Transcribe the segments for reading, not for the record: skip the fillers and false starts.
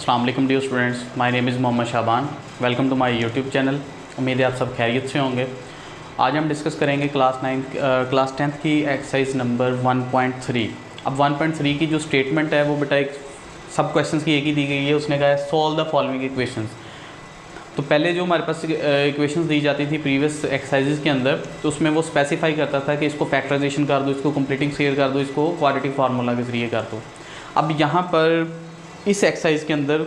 अस्सलाम वालेकुम dear students, my name is Mohammad Shaban. Welcome to my YouTube channel. उम्मीद है आप सब खैरियत से होंगे। आज हम डिस्कस करेंगे क्लास 10th की एक्सरसाइज नंबर 1.3। अब 1.3 की जो स्टेटमेंट है वो बेटा एक सब क्वेश्चंस की एक ही दी गई है। उसने कहा है सॉल्व द फॉलोइंग इक्वेशंस। तो पहले जो हमारे पास इक्वेशंस दी जाती थी प्रीवियस एक्सरसाइजेज के अंदर, तो उसमें वो स्पेसिफाई करता था कि इसको फैक्टराइजेशन कर दो, इसको कंप्लीटिंग स्केयर कर दो, इसको क्वाड्रेटिक फार्मूला के ज़रिए कर दो। अब यहाँ पर इस एक्सरसाइज के अंदर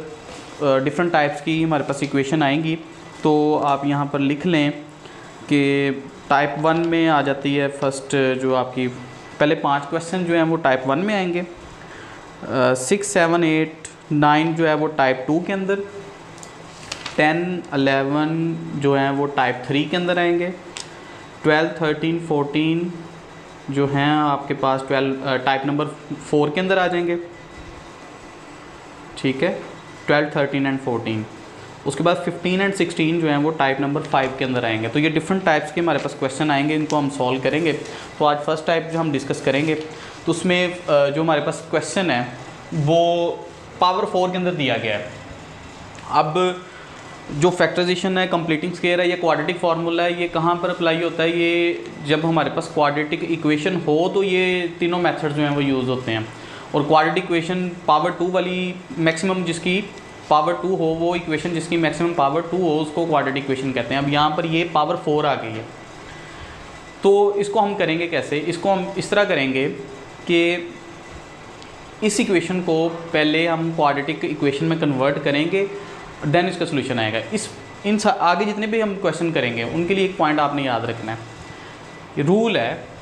डिफरेंट टाइप्स की हमारे पास इक्वेशन आएंगी। तो आप यहाँ पर लिख लें कि टाइप 1 में आ जाती है फर्स्ट, जो आपकी पहले 5 क्वेश्चन जो हैं वो टाइप 1 में आएंगे। 6, 7, 8, 9 जो है वो टाइप 2 के अंदर, 10, 11 जो हैं वो टाइप 3 के अंदर आएंगे, 12, 13, 14 जो हैं आपके पास टाइप नंबर 4 के अंदर आ जाएंगे। ठीक है, 12, 13 एंड 14। उसके बाद 15 एंड 16 जो हैं वो टाइप नंबर 5 के अंदर आएंगे। तो ये डिफरेंट टाइप्स के हमारे पास क्वेश्चन आएंगे, इनको हम सॉल्व करेंगे। तो आज फर्स्ट टाइप जो हम डिस्कस करेंगे, तो उसमें जो हमारे पास क्वेश्चन है वो पावर 4 के अंदर दिया गया है। अब जो फैक्टराइजेशन है, कंप्लीटिंग स्केयर है या क्वाड्रेटिक फार्मूला है, ये कहाँ पर अप्लाई होता है? ये जब हमारे पास क्वाड्रेटिक इक्वेशन हो तो ये तीनों मेथड जो हैं वो यूज़ होते हैं। और क्वाड्रेटिक इक्वेशन पावर 2 वाली, मैक्सिमम जिसकी पावर 2 हो, वो इक्वेशन जिसकी मैक्सिमम पावर 2 हो, उसको क्वाड्रेटिक इक्वेशन कहते हैं। अब यहाँ पर ये पावर 4 आ गई है, तो इसको हम करेंगे कैसे? इसको हम इस तरह करेंगे कि इस इक्वेशन को पहले हम क्वाड्रेटिक इक्वेशन में कन्वर्ट करेंगे, देन इसका सोल्यूशन आएगा। आगे जितने भी हम क्वेश्चन करेंगे उनके लिए एक पॉइंट आपने याद रखना है। रूल है,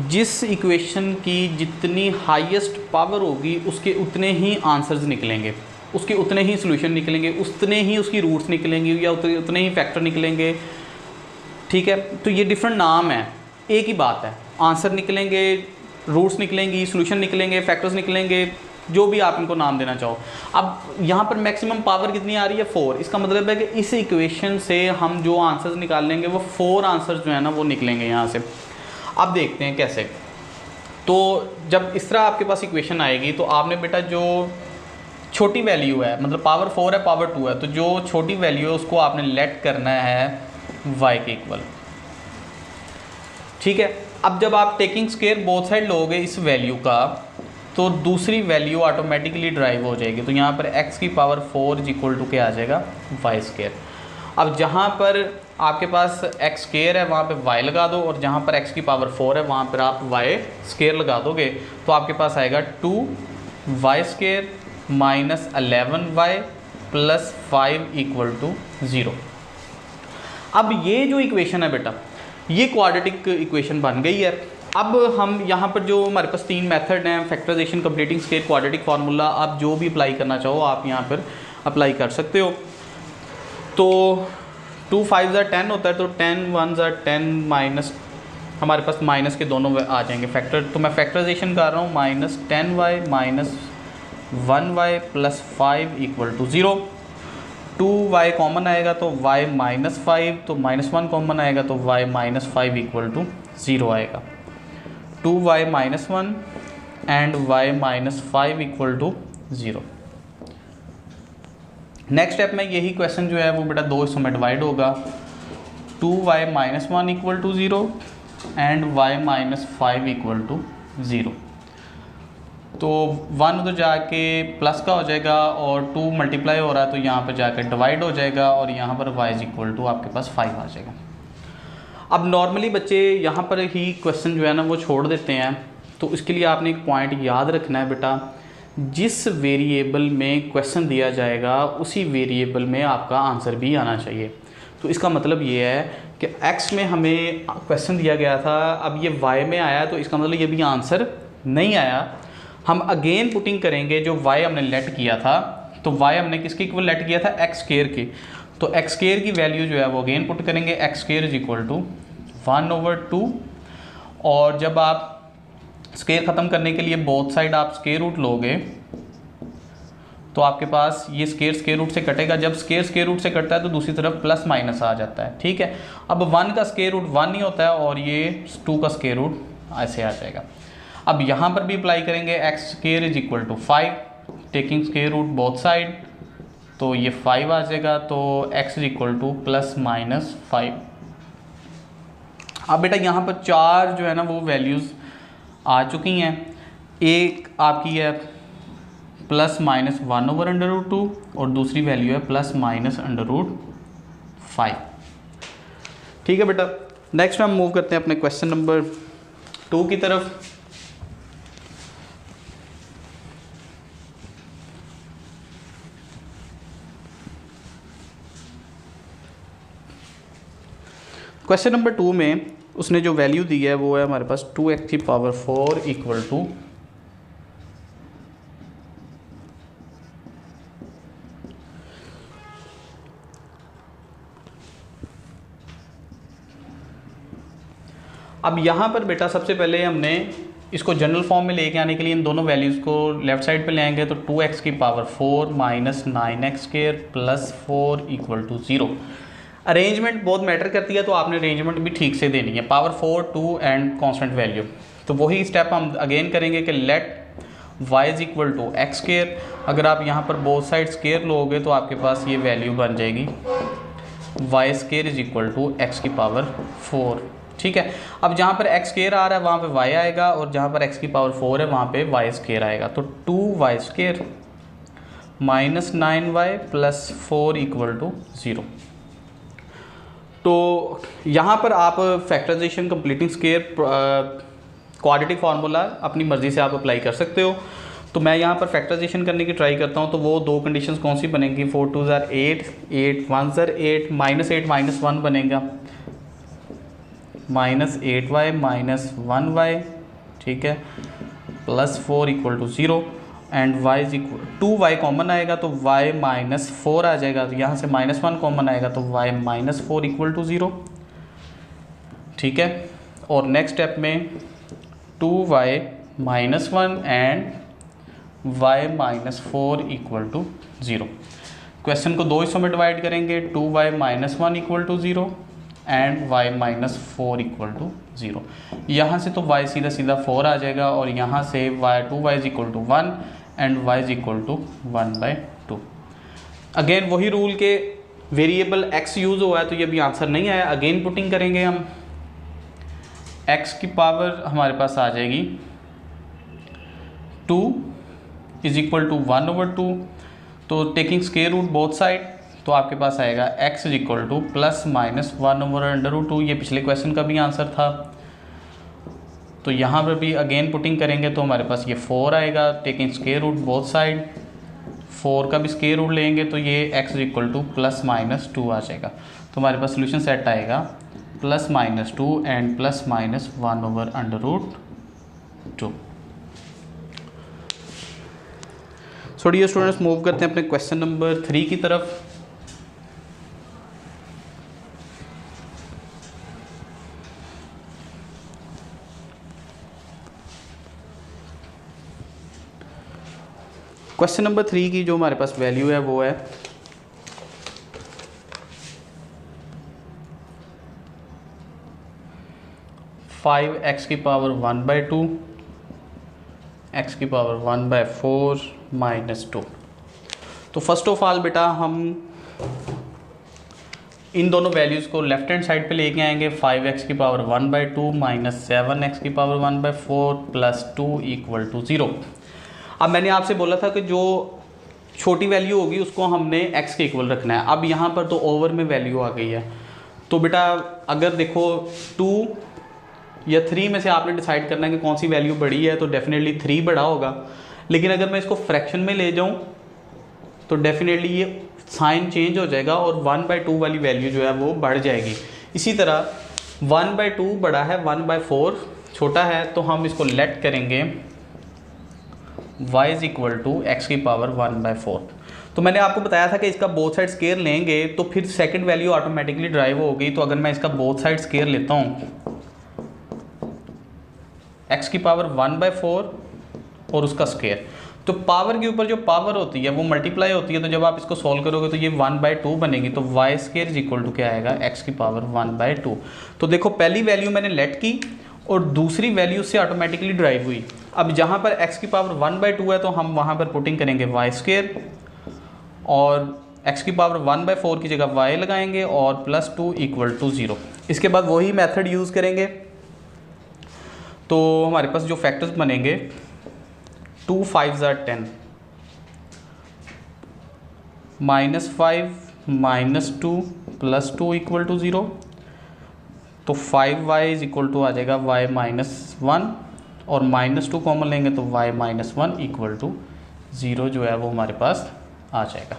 जिस इक्वेशन की जितनी हाईएस्ट पावर होगी उसके उतने ही आंसर्स निकलेंगे, उसके उतने ही सोल्यूशन निकलेंगे, उतने ही उसकी रूट्स निकलेंगी या उतने ही फैक्टर निकलेंगे। ठीक है, तो ये डिफरेंट नाम है, एक ही बात है। आंसर निकलेंगे, रूट्स निकलेंगी, सोल्यूशन निकलेंगे, फैक्टर्स निकलेंगे, जो भी आप इनको नाम देना चाहो। अब यहाँ पर मैक्सिमम पावर कितनी आ रही है? 4। इसका मतलब है कि इस इक्वेशन से हम जो आंसर्स निकाल लेंगे वो 4 आंसर्स जो है ना वो निकलेंगे यहाँ से। अब देखते हैं कैसे। तो जब इस तरह आपके पास इक्वेशन आएगी तो आपने बेटा जो छोटी वैल्यू है, मतलब पावर 4 है, पावर 2 है, तो जो छोटी वैल्यू है उसको आपने लेट करना है y के इक्वल। ठीक है, अब जब आप टेकिंग स्केयर बोथ साइड लोगे इस वैल्यू का, तो दूसरी वैल्यू ऑटोमेटिकली ड्राइव हो जाएगी। तो यहाँ पर x की पावर 4 इज इक्वल टू क्या आ जाएगा? y square. अब जहाँ पर आपके पास x स्केयर है वहाँ पे y लगा दो, और जहाँ पर x की पावर 4 है वहाँ पर आप y स्केयर लगा दोगे, तो आपके पास आएगा 2y square minus 11y plus 5 equal to 0। अब ये जो इक्वेशन है बेटा, ये क्वाड्रेटिक इक्वेशन बन गई है। अब हम यहाँ पर जो हमारे पास 3 मेथड हैं, factorization, completing square, quadratic formula, आप जो भी अप्लाई करना चाहो आप यहाँ पर अप्लाई कर सकते हो। तो 2 5 10 होता है, तो 10 1 10 माइनस, हमारे पास माइनस के दोनों आ जाएंगे फैक्टर। तो मैं फैक्टराइजेशन कर रहा हूँ, minus 10y minus 1y plus 5 equal to 0। 2y common आएगा तो y माइनस 5, तो माइनस 1 कॉमन आएगा तो y माइनस 5 इक्वल टू 0 आएगा। 2y minus 1 and y minus 5 equal to 0। Next step में यही क्वेश्चन जो है वो बेटा 2 हिस्सों में डिवाइड होगा। 2y minus 1 equal to 0 and y minus 5 equal to 0। तो 1 उधर जाके प्लस का हो जाएगा और 2 मल्टीप्लाई हो रहा है तो यहाँ पर जाकर डिवाइड हो जाएगा, और यहाँ पर y इज इक्वल टू आपके पास 5 आ जाएगा। अब नॉर्मली बच्चे यहाँ पर ही क्वेश्चन जो है ना वो छोड़ देते हैं, तो इसके लिए आपने एक पॉइंट याद रखना है बेटा, जिस वेरिएबल में क्वेश्चन दिया जाएगा उसी वेरिएबल में आपका आंसर भी आना चाहिए। तो इसका मतलब ये है कि x में हमें क्वेश्चन दिया गया था, अब ये y में आया, तो इसका मतलब ये भी आंसर नहीं आया। हम अगेन पुटिंग करेंगे जो y हमने लेट किया था, तो y हमने किसके इक्वल लेट किया था? x स्केयर की। तो x स्केयर की वैल्यू जो है वो अगेन पुट करेंगे, x square is equal to 1/2। और जब आप स्केयर ख़त्म करने के लिए बोथ साइड आप स्केयर रूट लोगे तो आपके पास ये स्केयर रूट से कटेगा। जब स्केयर रूट से कटता है तो दूसरी तरफ प्लस माइनस आ जाता है। ठीक है, अब 1 का स्केयर रूट 1 ही होता है और ये 2 का स्केयर रूट ऐसे आ जाएगा। अब यहाँ पर भी अप्लाई करेंगे, x square is equal to 5, taking square root both side, तो ये 5 आ जाएगा, तो x इक्वल टू ±5। अब बेटा यहाँ पर 4 जो है ना वो वैल्यूज़ आ चुकी हैं। एक आपकी है ±1/√2 और दूसरी वैल्यू है ±√5। ठीक है बेटा, नेक्स्ट हम मूव करते हैं अपने क्वेश्चन नंबर 2 की तरफ। क्वेश्चन नंबर 2 में उसने जो वैल्यू दी है वो है हमारे पास 2x⁴ इक्वल टू अब यहाँ पर बेटा सबसे पहले हमने इसको जनरल फॉर्म में लेके आने के लिए इन दोनों वैल्यूज़ को लेफ्ट साइड पे ले आएंगे, तो 2x⁴ minus 9x² plus 4 equal to 0। Arrangement बहुत मैटर करती है, तो आपने अरेंजमेंट भी ठीक से देनी है। पावर 4, 2 एंड कांस्टेंट वैल्यू, तो वही स्टेप हम अगेन करेंगे कि let y is equal to x²। अगर आप यहाँ पर बोथ साइड स्केयर लोगे तो आपके पास ये वैल्यू बन जाएगी y² is equal to x⁴। ठीक है, अब जहाँ पर x² आ रहा है वहाँ पे y आएगा, और जहाँ पर x⁴ है वहाँ पे y² आएगा। तो 2y² minus 9y plus 4 equal to 0। तो यहाँ पर आप factorization completing square quadratic formula अपनी मर्ज़ी से आप अप्लाई कर सकते हो। तो मैं यहाँ पर फैक्टराइजेशन करने की ट्राई करता हूँ। तो वो दो कंडीशंस कौन सी बनेंगी, 4 2 ज़ार 8, 8 1 ज़ार 8, -8 -1 बनेगा, -8y -1y, ठीक है, plus 4 equal to 0 and y is equal 2y common आएगा तो y -4 आ जाएगा। तो यहाँ से -1 कॉमन आएगा तो y -4 इक्वल टू 0। ठीक है, और नेक्स्ट स्टेप में 2y -1 and y -4 equal to 0। Question को दो हिस्सों में डिवाइड करेंगे, 2y -1 equal to 0 and y -4 equal to 0। यहाँ से तो y सीधा सीधा 4 आ जाएगा, और यहाँ से 2y is equal to 1 and y is equal to 1/2। Again वही रूल के वेरिएबल x यूज़ हुआ है, तो ये भी आंसर नहीं आया। अगेन पुटिंग करेंगे हम, x की पावर हमारे पास आ जाएगी 2 इज इक्वल टू 1/2। तो taking square root both side, तो आपके पास आएगा x इज इक्वल टू +-1/√2। ये पिछले क्वेश्चन का भी आंसर था। तो यहाँ पर भी अगेन पुटिंग करेंगे तो हमारे पास ये 4 आएगा, taking square root both side, 4 का भी स्क्वायर रूट लेंगे तो ये x इज इक्वल टू +-2 आ जाएगा। तो हमारे पास सोल्यूशन सेट आएगा +-2 and +-1/√2। So dear students, move करते हैं अपने क्वेश्चन नंबर 3 की तरफ। क्वेश्चन नंबर 3 की जो हमारे पास वैल्यू है वो है 5x⁴ x⁴ -2। तो फर्स्ट ऑफ ऑल बेटा हम इन दोनों वैल्यूज़ को लेफ्ट हैंड साइड पे लेके आएंगे। 5x⁴ 1/2 -7x⁴ plus 2 equal to 0। अब मैंने आपसे बोला था कि जो छोटी वैल्यू होगी उसको हमने x के इक्वल रखना है। अब यहाँ पर तो ओवर में वैल्यू आ गई है, तो बेटा अगर देखो 2 या 3 में से आपने डिसाइड करना है कि कौन सी वैल्यू बड़ी है, तो डेफिनेटली 3 बड़ा होगा। लेकिन अगर मैं इसको फ्रैक्शन में ले जाऊँ तो डेफिनेटली ये साइन चेंज हो जाएगा और 1/2 वाली वैल्यू जो है वो बढ़ जाएगी। इसी तरह 1/2 बड़ा है, 1/4 छोटा है, तो हम इसको लेट करेंगे y is equal to x⁴ 1/4। तो मैंने आपको बताया था कि इसका बोथ साइड स्केयर लेंगे तो फिर सेकंड वैल्यू ऑटोमेटिकली ड्राइव होगी। तो अगर मैं इसका बोथ साइड स्केयर लेता हूँ x⁴ 1/4 और उसका स्केयर, तो पावर के ऊपर जो पावर होती है वो मल्टीप्लाई होती है। तो जब आप इसको सॉल्व करोगे तो ये 1/2 बनेगी। तो y² इज इक्वल टू क्या आएगा, x⁴ 1/2। तो देखो पहली वैल्यू मैंने लेट की और दूसरी वैल्यू से ऑटोमेटिकली ड्राइव हुई। अब जहाँ पर x⁴ 1/2 है तो हम वहाँ पर पुटिंग करेंगे y² और x की पावर 1/4 की जगह y लगाएंगे और +2 = 0। इसके बाद वही मेथड यूज़ करेंगे, तो हमारे पास जो फैक्टर्स बनेंगे 2 5 = 10, -5 -2 +2 = 0। तो 5y = आ जाएगा y -1 और -2 कॉमन लेंगे तो y -1 = 0 जो है वो हमारे पास आ जाएगा।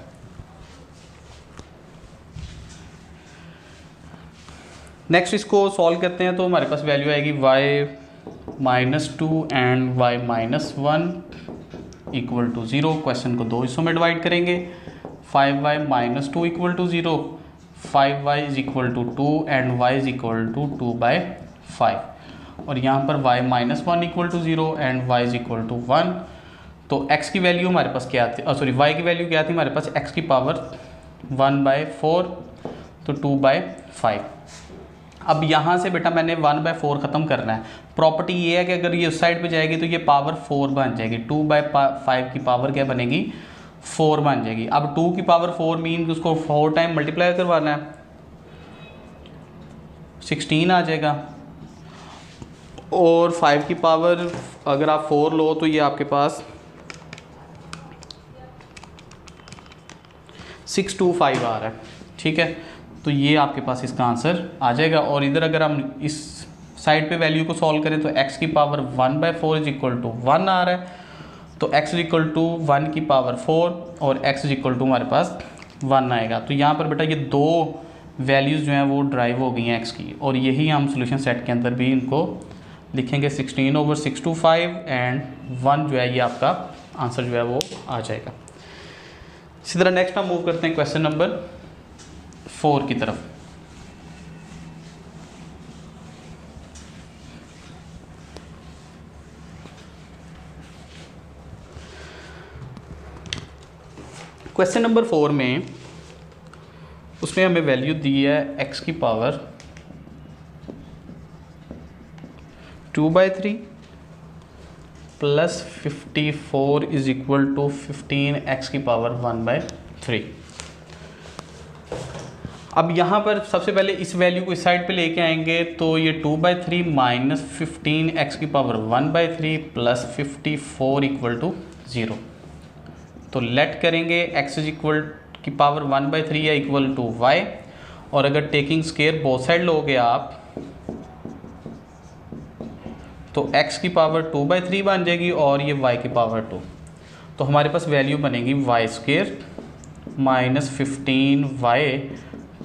नेक्स्ट इसको सॉल्व करते हैं, तो हमारे पास वैल्यू आएगी y -2 एंड y -1 = 0। क्वेश्चन को दो हिस्सों में डिवाइड करेंगे, 5y -2 = 0, 5y = 2 एंड y = 2/5, और यहाँ पर y -1 = 0 एंड y = 1। तो x की वैल्यू हमारे पास क्या थी, सॉरी y की वैल्यू क्या थी हमारे पास, x की पावर 1/4, तो 2/5। अब यहाँ से बेटा मैंने 1/4 ख़त्म करना है। प्रॉपर्टी ये है कि अगर ये उस साइड पे जाएगी तो ये पावर 4 बन जाएगी, 2/5 की पावर क्या बनेगी, 4 बन जाएगी। अब 2 की पावर 4 मीन उसको 4 टाइम मल्टीप्लाई करवाना है, 16 आ जाएगा, और 5 की पावर अगर आप 4 लो तो ये आपके पास 625 आ रहा है, ठीक है। तो ये आपके पास इसका आंसर आ जाएगा। और इधर अगर हम इस साइड पे वैल्यू को सॉल्व करें तो x की पावर 1/4 = 1 आ रहा है, तो x = 1 की पावर 4 और x = हमारे पास 1 आएगा। तो यहाँ पर बेटा ये दो वैल्यूज़ जो हैं वो ड्राइव हो गई हैं x की, और यही हम सोल्यूशन सेट के अंदर भी इनको लिखेंगे, 16/625 एंड 1 जो है ये आपका आंसर जो है वो आ जाएगा। इसी तरह नेक्स्ट हम मूव करते हैं क्वेश्चन नंबर 4 की तरफ। क्वेश्चन नंबर 4 में उसने हमें वैल्यू दी है x की पावर 2/3 + 54 = 15 x की पावर 1/3। अब यहाँ पर सबसे पहले इस वैल्यू को इस साइड पे लेके आएंगे, तो ये 2/3 - 15 x की पावर 1/3 + 54 = 0। तो लेट करेंगे x की पावर 1/3 या इक्वल टू y, और अगर टेकिंग स्केयर बोथ साइड लोगे आप तो x की पावर 2/3 बन जाएगी और ये y की पावर 2। तो हमारे पास वैल्यू बनेगी y² - 15y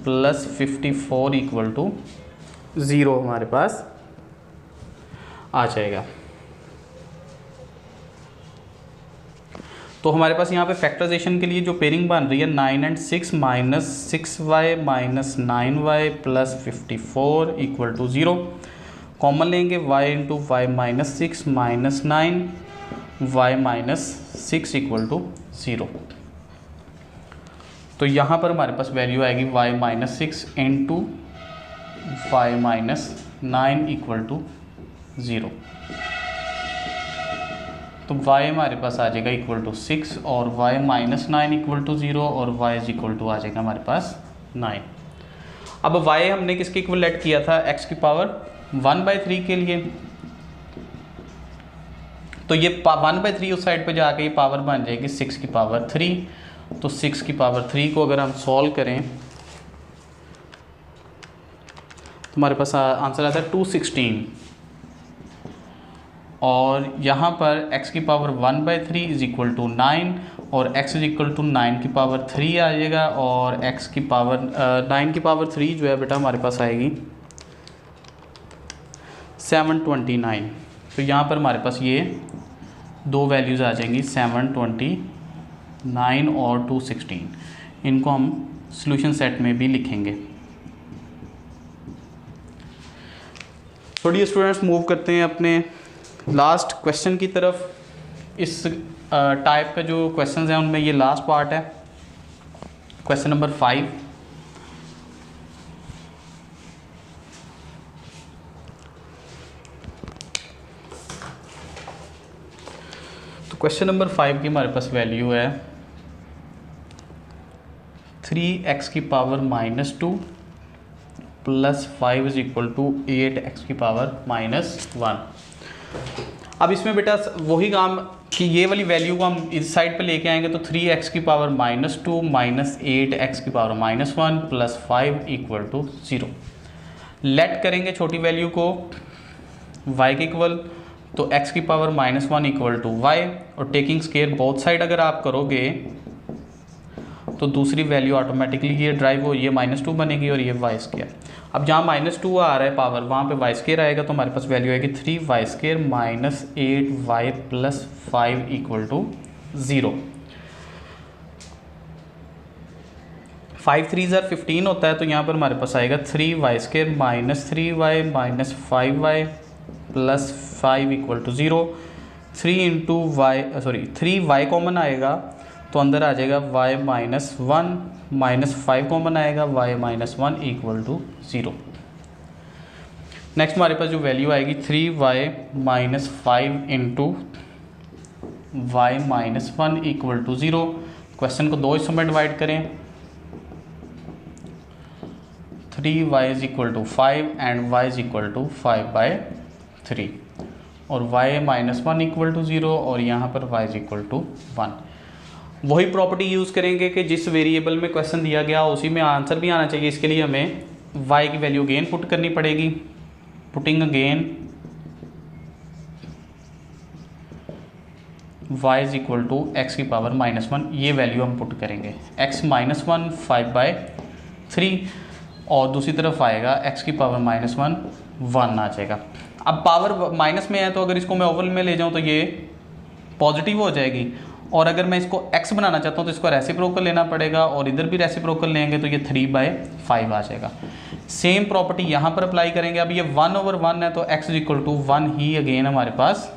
+ 54 = 0 हमारे पास आ जाएगा। तो हमारे पास यहाँ पे फैक्टराइजेशन के लिए जो पेयरिंग बन रही है 9 and 6 - 6y - 9y + 54 = 0। कॉमन लेंगे y × y - 6 - 9 y - 6 = 0। तो यहाँ पर हमारे पास वैल्यू आएगी y - 6 × y - 9 = 0। तो y हमारे पास आ जाएगा = 6 और y - 9 = 0 और y = आ जाएगा हमारे पास 9। अब y हमने किसके इक्वलेट किया था, x की पावर 1/3 के लिए, तो ये 1/3 उस साइड पे जाके ये पावर बन जाएगी 6 की पावर 3। तो 6 की पावर 3 को अगर हम सॉल्व करें तो हमारे पास आंसर आता है 216, और यहाँ पर x की पावर 1/3 = 9 और x = 9 की पावर 3 आ जाएगा, और x की पावर 9 की पावर 3 जो है बेटा हमारे पास आएगी 729। तो यहाँ पर हमारे पास ये दो वैल्यूज़ आ जाएंगी 729 और 216। इनको हम सॉल्यूशन सेट में भी लिखेंगे। थोड़ी स्टूडेंट्स मूव करते हैं अपने लास्ट क्वेश्चन की तरफ। इस टाइप का जो क्वेश्चंस हैं उनमें ये लास्ट पार्ट है, क्वेश्चन नंबर 5। तो क्वेश्चन नंबर 5 की हमारे पास वैल्यू है 3x की power -2 plus 5 is equal to 8x की पावर -1। अब इसमें बेटा वही काम कि ये वाली वैल्यू को हम इस साइड पे लेके आएंगे, तो 3x की पावर -2 माइनस 8x की power -1 plus 5 equal to 0। Let करेंगे छोटी वैल्यू को y के इक्वल, तो x की पावर -1 इक्वल टू y, और टेकिंग स्केयर बोथ साइड अगर आप करोगे तो दूसरी वैल्यू ऑटोमेटिकली ये ड्राइव हो, ये -2 बनेगी और ये y स्केयर। अब जहाँ -2 आ रहा है पावर, वहाँ पे y स्केयर आएगा, तो हमारे पास वैल्यू आएगी 3y square minus 8y plus 5 equal to 0। 5 3 ज़र 15 होता है, तो यहाँ पर हमारे पास आएगा 3y square minus 3y minus 5y plus 5 equal to 0। 3y common आएगा, तो अंदर आ जाएगा y माइनस 1 माइनस 5 कॉमन आएगा, y minus 1 equal to 0। Next हमारे पास जो वैल्यू आएगी 3y minus 5 into y minus 1 equal to 0। Question को दो हिस्सों में डिवाइड करें, 3y is equal to 5 and y is equal to 5/3, और y माइनस 1 इक्वल टू 0, और यहाँ पर y इज इक्वल टू 1। वही प्रॉपर्टी यूज़ करेंगे कि जिस वेरिएबल में क्वेश्चन दिया गया उसी में आंसर भी आना चाहिए। इसके लिए हमें y की वैल्यू अगेन पुट करनी पड़ेगी। Putting again y is equal to x की पावर -1, ये वैल्यू हम पुट करेंगे। x -1 5/3, और दूसरी तरफ आएगा x की पावर -1 1 आ जाएगा। अब पावर माइनस में है, तो अगर इसको मैं ओवल में ले जाऊँ तो ये पॉजिटिव हो जाएगी, और अगर मैं इसको x बनाना चाहता हूँ तो इसको रेसिप्रोकल लेना पड़ेगा, और इधर भी रेसिप्रोकल लेंगे तो ये 3/5 आ जाएगा। सेम प्रॉपर्टी यहाँ पर अप्लाई करेंगे। अब ये 1/1 है, तो x इज इक्वल टू 1 ही अगेन हमारे पास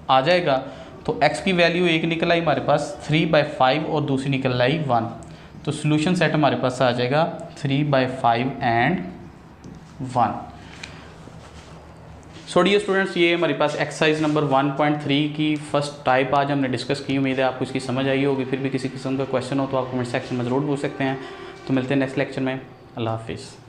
आ जाएगा। तो x की वैल्यू एक निकल आई हमारे पास 3/5 और दूसरी निकल आई 1, तो सोल्यूशन सेट हमारे पास आ जाएगा 3/5 एंड 1। सो डियर स्टूडेंट्स, ये हमारे पास एक्सरसाइज नंबर 1.3 की फर्स्ट टाइप आज हमने डिस्कस की। उम्मीद है आपको इसकी समझ आई होगी। फिर भी किसी किस्म का क्वेश्चन हो तो आप कमेंट सेक्शन में ज़रूर पूछ सकते हैं। तो मिलते हैं नेक्स्ट लेक्चर में। अल्लाह हाफिज़।